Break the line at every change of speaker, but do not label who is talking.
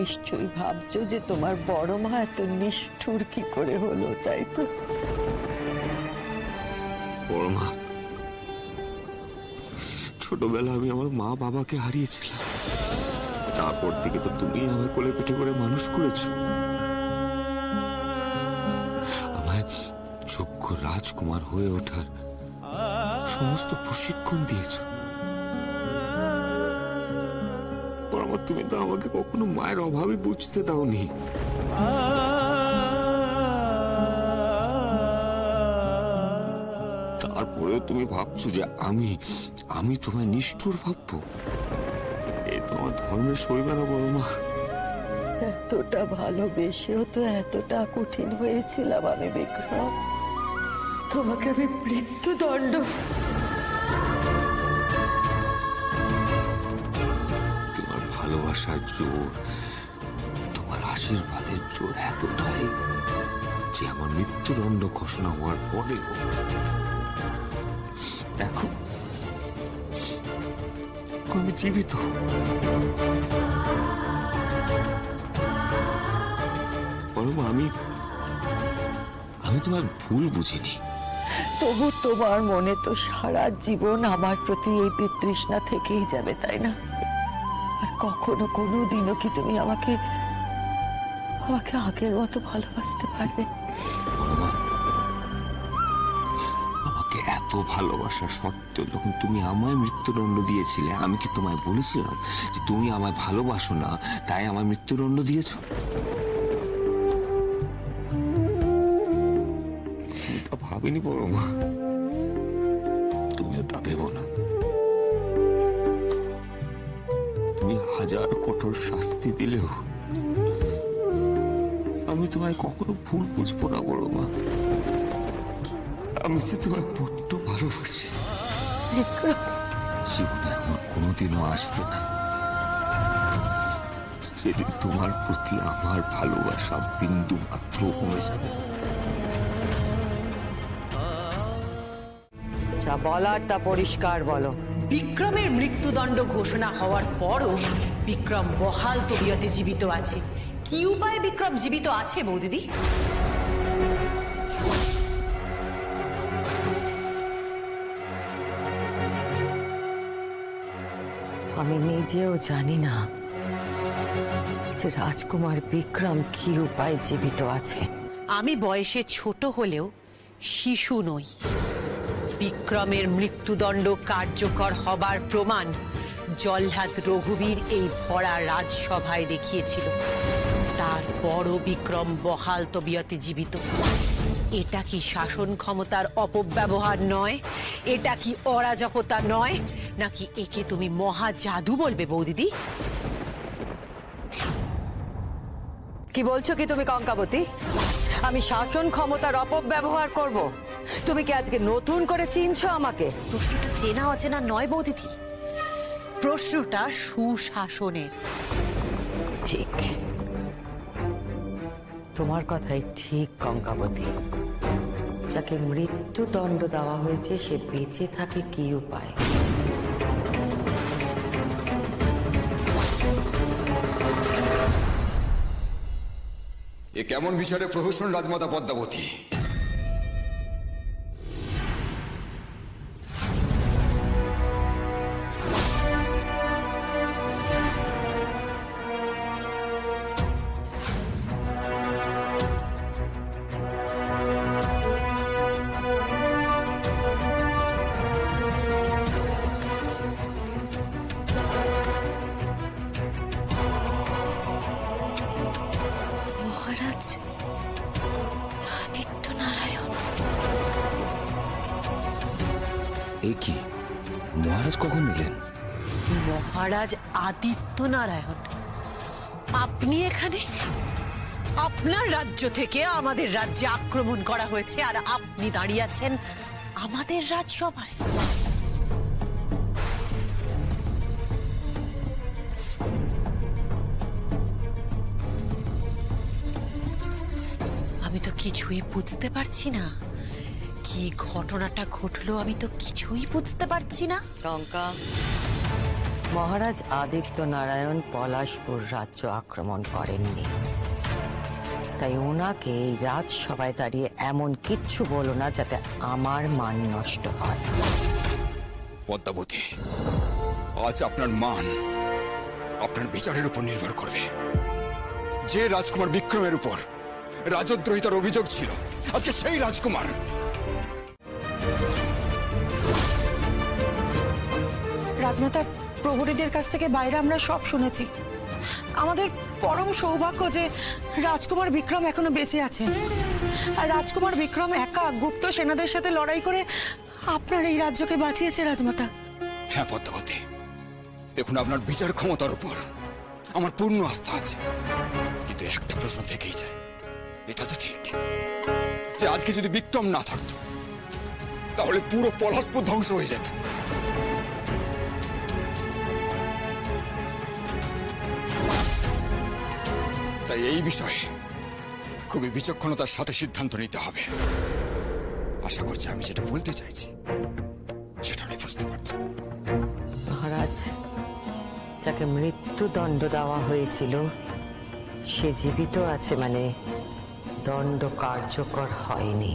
নিশ্চয়ই ভাবছো যে তোমার বড় মা এত নিষ্ঠুর কি করে হলো, তাই তো?
বড় মা, ছোটবেলা আমি আমার মা বাবাকে হারিয়েছিলাম। তারপর থেকে তো তুমি আমায় কোলে পিঠে করে মানুষ করেছো, আমায় যোগ্য রাজকুমার হয়ে ওঠার সমস্ত প্রশিক্ষণ দিয়েছো। বড় মা, তুমি তো আমাকে কখনো মায়ের অভাবই বুঝতে দাওনি। তারপরেও তুমি ভাবছো যে আমি তোমায় নিষ্ঠুর ভাববো? এই তোমার ধর্মের সইবে না বড় মা।
এতটা ভালোবেসেও তো এতটা কঠিন হয়েছিলাম আমি বিক্রম। তোমাকে আমি মৃত্যুদণ্ড।
তোমার ভালোবাসার জোর, তোমার আশীর্বাদের জোর এতটাই যে আমার মৃত্যুদণ্ড ঘোষণা হওয়ার পরেও দেখো আমি জীবিত। আমি তোমার ভুল বুঝিনি।
তবু তোমার মনে তো সারা জীবন আমার প্রতি এই বিতৃষ্ণা থেকেই যাবে, তাই না? আর কখনো কোনোদিনও কি তুমি আমাকে আগের মতো ভালোবাসতে পারবে?
আমাকে এত ভালোবাসা সত্ত্বেও যখন তুমি আমায় মৃত্যুদণ্ড দিয়েছিলে, আমি কি তোমায় বলেছিলাম যে তুমি আমায় ভালোবাসো না তাই আমায় মৃত্যুদণ্ড দিয়েছো? তা ভাবিনি বড় মা, তুমিও তা ভেবো না। তুমি হাজার কঠোর শাস্তি দিলেও আমি তোমায় কখনো ভুল বুঝবো না বড় মা। আমি যে তোমায় বড্ড ভালোবাসি। জীবনে আমার কোনোদিনও আসবে না যেদিন তোমার প্রতি আমার ভালোবাসা বিন্দু মাত্র কমে যাবে।
যা বলার তা পরিষ্কার বলো।
বিক্রমের মৃত্যুদণ্ড ঘোষণা হওয়ার পরও বিক্রম বহাল তবিয়তে জীবিত আছে। কি উপায়ে বিক্রম জীবিত আছে বৌদিদি?
আমি নিজেও জানি না যে রাজকুমার বিক্রম কি উপায়ে জীবিত আছে।
আমি বয়সে ছোট হলেও শিশু নই। বিক্রমের মৃত্যুদণ্ড কার্যকর হবার প্রমাণ জল্লাদ রঘুবীর এই ভরা রাজসভায় দেখিয়েছিল। তারপরও বিক্রম বহাল তবিয়তে জীবিত। এটা কি শাসন ক্ষমতার অপব্যবহার নয়? এটা কি অরাজকতা নয়? নাকি একে তুমি মহা জাদু বলবে বৌদিদি?
কি বলছো কি তুমি কঙ্কাবতী? আমি শাসন ক্ষমতার অপব্যবহার করব? তুমি কি আজকে নতুন করে চিনছো আমাকে?
প্রশ্নটা চেনা অচেনা নয় বৌদিদি, প্রশ্নটা সুশাসনের।
ঠিক, তোমার কথাই ঠিক কঙ্কাবতী। যাকে মৃত্যুদণ্ড দেওয়া হয়েছে সে বেঁচে থাকে কি উপায়?
এ কেমন বিচারে প্রহসন রাজমাতা পদ্মাবতী?
মহারাজ আদিত্যনারায়ণ।
এ কি, মহারাজ কখন এলেন?
মহারাজ আদিত্যনারায়ণ, আপনি এখানে? আপনার রাজ্য থেকে আমাদের রাজ্যে আক্রমণ করা হয়েছে আর আপনি দাঁড়িয়ে আছেন আমাদের রাজসভায়। আমি তো কিছুই বুঝতে পারছি না। কি ঘটনাটা ঘটলো আমি তো কিছুই বুঝতে পারছি না।
টঙ্কা, মহারাজ আদিত্য নারায়ণ পলাশপুর রাজ্য আক্রমণ করেননি, তাই ওনাকে এই রাজসভায় দাঁড়িয়ে এমন কিচ্ছু বলো না যাতে আমার মান নষ্ট হয়।
পদ্মাবতী, আজ আপনার মান আপনার বিচারের উপর নির্ভর করবে। যে রাজকুমার বিক্রমের উপর রাজদ্রোহিতার অভিযোগ ছিল, আজকে সেই রাজকুমার
রাজমাতা, প্রহরীদের কাছ থেকে বাইরে আমরা সব শুনেছি। আমাদের পরম সৌভাগ্য যে রাজকুমার বিক্রম এখনো বেঁচে আছেন, আর রাজকুমার বিক্রম একা গুপ্ত সেনাদের সাথে লড়াই করে আপনার এই রাজ্যকে বাঁচিয়েছে রাজমাতা।
হ্যাঁ পদ্মাবতী, দেখুন আপনার বিচার ক্ষমতার উপর আমার পূর্ণ আস্থা আছে, কিন্তু একটা প্রশ্ন থেকেই যায়। এটা তো ঠিক যে আজকে যদি বিক্রম না থাকতো তাহলে পুরো পলাশপুর ধ্বংস হয়ে যেত। তাই এই বিষয়ে খুবই বিচক্ষণতার সাথে সিদ্ধান্ত নিতে হবে। আশা করছি আমি যেটা বলতে চাইছি সেটা আমি বুঝতে পারছি।
মহারাজ, যাকে মৃত্যুদণ্ড দেওয়া হয়েছিল সে জীবিত আছে, মানে দণ্ড কার্যকর হয়নি।